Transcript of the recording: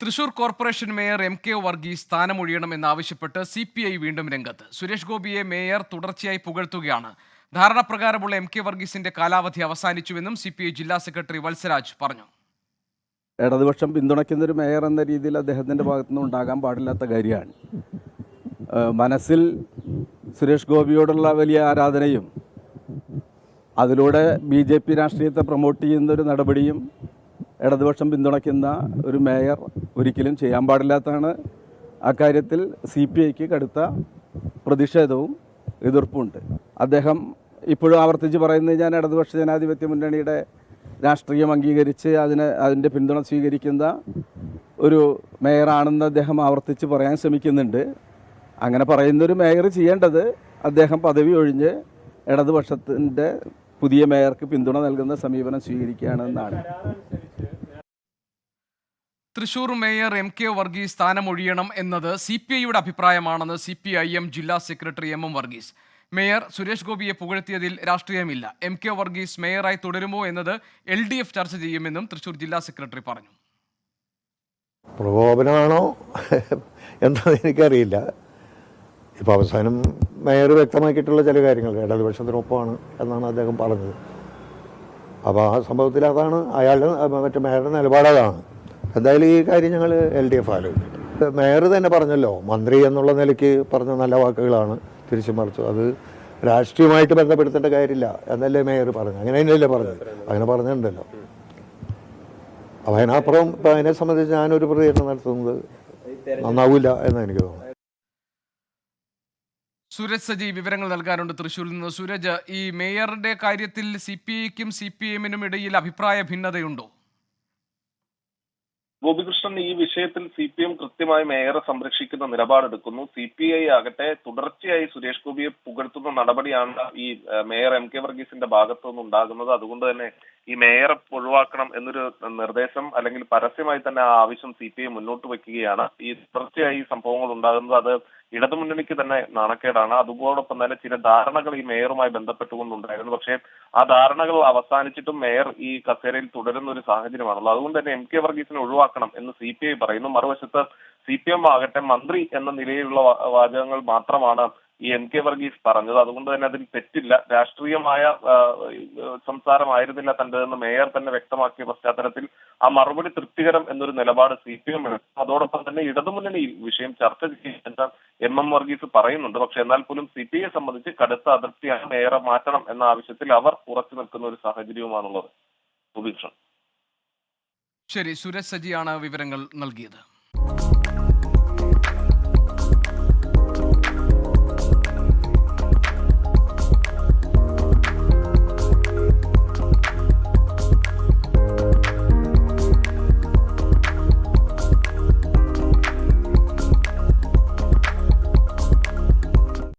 Thrissur corporation mayor M K. Varghese സ്ഥാനമൊഴിയണമെന്നാവശ്യപ്പെട്ട് CPI വീണ്ടും രംഗത്ത്. സുരേഷ് ഗോപിയെ മേയർ തുടർച്ചയായി പുകഴ്ത്തുകയാണ്. ധാരണപ്രകാരമുള്ള എം.കെ. വർഗീസിന്റെ കാലാവധി അവസാനിച്ചുവെന്നും CPI ജില്ലാ സെക്രട്ടറി വത്സരാജ് പറഞ്ഞു. ഇടതുപക്ഷം പിന്തുണയ്ക്കുന്ന ഒരു മേയർ എന്ന രീതിയിൽ അദ്ദേഹത്തിൻ്റെ ഭാഗത്തുനിന്ന് ഉണ്ടാകാൻ പാടില്ലാത്ത കാര്യമാണ്. മനസ്സിൽ സുരേഷ് ഗോപിയോടുള്ള വലിയ ആരാധനയും അതിലൂടെ BJP രാഷ്ട്രീയത്തെ പ്രൊമോട്ട് ചെയ്യുന്ന ഒരു നടപടിയും ഇടതുപക്ഷം പിന്തുണയ്ക്കുന്ന ഒരു മേയർ ഒരിക്കലും ചെയ്യാൻ പാടില്ലാത്തതാണ്. അക്കാര്യത്തിൽ CPIക്ക് കടുത്ത പ്രതിഷേധവും എതിർപ്പുമുണ്ട്. അദ്ദേഹം ഇപ്പോഴും ആവർത്തിച്ച് പറയുന്നത് ഞാൻ ഇടതുപക്ഷ ജനാധിപത്യ മുന്നണിയുടെ രാഷ്ട്രീയം അംഗീകരിച്ച് അതിൻ്റെ പിന്തുണ സ്വീകരിക്കുന്ന ഒരു മേയറാണെന്ന് അദ്ദേഹം ആവർത്തിച്ച് പറയാൻ ശ്രമിക്കുന്നുണ്ട്. അങ്ങനെ പറയുന്നൊരു മേയർ ചെയ്യേണ്ടത് അദ്ദേഹം പദവി ഒഴിഞ്ഞ് ഇടതുപക്ഷത്തിൻ്റെ പുതിയ മേയർക്ക് പിന്തുണ നൽകുന്ന സമീപനം സ്വീകരിക്കുകയാണെന്നാണ്. Thrissur mayor M K. വർഗീസ് സ്ഥാനമൊഴിയണം എന്നത് CPIയുടെ അഭിപ്രായമാണെന്ന് CPIM ജില്ലാ secretary M.M. Varghese. Mayor Suresh ഗോപിയെ പുകഴ്ത്തിയതിൽ രാഷ്ട്രീയമില്ല. എം.കെ. വർഗീസ് മേയറായി തുടരുമോ എന്നത് LDF ചർച്ച ചെയ്യുമെന്നും തൃശൂർ ജില്ലാ സെക്രട്ടറി പറഞ്ഞു. പ്രകോപനമാണോ എന്താണെന്ന് എനിക്കറിയില്ല. ഇപ്പോൾ അവസാനം മേയർ വ്യക്തമാക്കിയിട്ടുള്ള ചില കാര്യങ്ങൾ ഇടതുപക്ഷത്തിനൊപ്പമാണ് എന്നാണ് അദ്ദേഹം പറഞ്ഞത്. അപ്പോൾ ആ സംഭവത്തിൽ അതാണ് അയാളുടെ മറ്റേ മേയറുടെ നിലപാടാണ്. എന്തായാലും ഈ കാര്യം ഞങ്ങൾ LDF ആലോചിക്കും. മേയർ തന്നെ പറഞ്ഞല്ലോ, മന്ത്രി എന്നുള്ള നിലയ്ക്ക് പറഞ്ഞ നല്ല വാക്കുകളാണ് തിരിച്ചു മറിച്ചു. അത് രാഷ്ട്രീയമായിട്ട് ബന്ധപ്പെടുത്തേണ്ട കാര്യമില്ല എന്നല്ലേ മേയർ പറഞ്ഞു. അങ്ങനെ തന്നെയല്ലേ പറഞ്ഞത്, അങ്ങനെ പറഞ്ഞിട്ടുണ്ടല്ലോ. അപ്പോൾ അതിനപ്പുറം ഇപ്പം അതിനെ സംബന്ധിച്ച് ഞാനൊരു പ്രതികരണം നടത്തുന്നത് നന്നാവില്ല എന്ന് എനിക്ക് തോന്നുന്നു. സൂരജ് സജി വിവരങ്ങൾ നൽകാനുണ്ട് തൃശ്ശൂരിൽ നിന്ന്. സൂരജ്, ഈ മേയറുടെ കാര്യത്തിൽ CPIക്കും CPIMനും ഇടയിൽ അഭിപ്രായ ഭിന്നതയുണ്ടോ? ഗോപികൃഷ്ണൻ, ഈ വിഷയത്തിൽ CPM കൃത്യമായി മേയറെ സംരക്ഷിക്കുന്ന നിലപാടെടുക്കുന്നു. CPI ആകട്ടെ തുടർച്ചയായി സുരേഷ് ഗോപിയെ പുകഴ്ത്തുന്ന നടപടിയാണ് ഈ മേയർ എം.കെ. വർഗീസിന്റെ ഭാഗത്തു നിന്നുണ്ടാകുന്നത്. അതുകൊണ്ട് തന്നെ ഈ മേയറെ ഒഴിവാക്കണം എന്നൊരു നിർദ്ദേശം അല്ലെങ്കിൽ പരസ്യമായി തന്നെ ആ ആവശ്യം CPI മുന്നോട്ട് വയ്ക്കുകയാണ്. ഈ തുടർച്ചയായി സംഭവങ്ങൾ ഉണ്ടാകുന്നത് അത് ഇടതുമുന്നണിക്ക് തന്നെ നാണക്കേടാണ്. അതോടൊപ്പം തന്നെ ചില ധാരണകൾ ഈ മേയറുമായി ബന്ധപ്പെട്ടുകൊണ്ടുണ്ടായിരുന്നു. പക്ഷേ ആ ധാരണകൾ അവസാനിച്ചിട്ടും മേയർ ഈ കസേരയിൽ തുടരുന്ന ഒരു സാഹചര്യമാണല്ലോ. അതുകൊണ്ട് തന്നെ എം.കെ. വർഗീസിനെ ഒഴിവാക്കണം എന്ന് CPI പറയുന്നു. മറുവശത്ത് CPM ആകട്ടെ മന്ത്രി എന്ന നിലയിലുള്ള വാചകങ്ങൾ മാത്രമാണ് ഈ എം.കെ. വർഗീസ് പറഞ്ഞത്. അതുകൊണ്ട് തന്നെ അതിൽ തെറ്റില്ല. രാഷ്ട്രീയമായ സംസാരമായിരുന്നില്ല തന്റേതെന്ന് മേയർ തന്നെ വ്യക്തമാക്കിയ പശ്ചാത്തലത്തിൽ ആ മറുപടി തൃപ്തികരം എന്നൊരു നിലപാട് CPM എടുത്തു. അതോടൊപ്പം തന്നെ ഇടതുമുന്നണിയിൽ വിഷയം ചർച്ച ചെയ്യുന്ന M.M. വർഗീസ് പറയുന്നുണ്ട്. പക്ഷെ എന്നാൽ പോലും CPIയെ സംബന്ധിച്ച് കടുത്ത അതൃപ്തിയാണ് മേയറെ മാറ്റണം എന്ന ആവശ്യത്തിൽ അവർ ഉറച്ചു നിൽക്കുന്ന ഒരു സാഹചര്യവുമാണുള്ളത്. സുബീക്ഷൺ. ശരി, സൂരജ് സജിയാണ് വിവരങ്ങൾ നൽകിയത്.